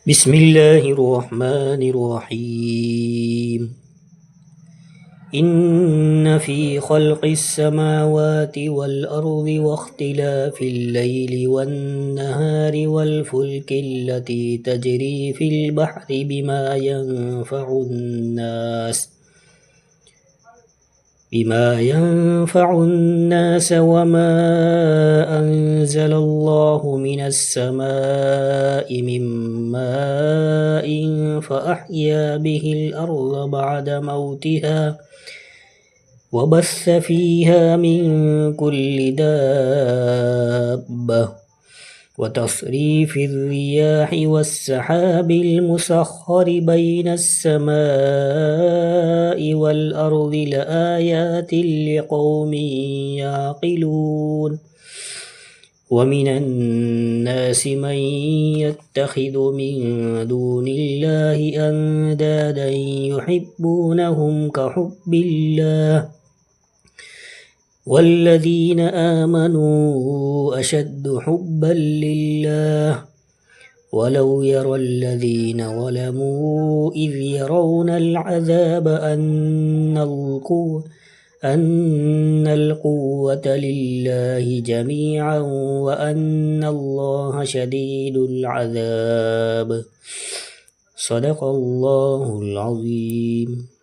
بسم الله الرحمن الرحيم. إن في خلق السماوات والأرض واختلاف الليل والنهار والفلك التي تجري في البحر بما ينفع الناس وما أنزل الله من السماء من ماء فأحيا به الأرض بعد موتها وبث فيها من كل دابة وتصريف الرياح والسحاب المسخر بين السماء والأرض لآيات لقوم يعقلون. ومن الناس من يتخذ من دون الله أندادا يحبونهم كحب الله والذين آمنوا أشد حبا لله ولو يرى الذين ظلموا إذ يرون العذاب أن القوة لله جميعا وأن الله شديد العذاب. صدق الله العظيم.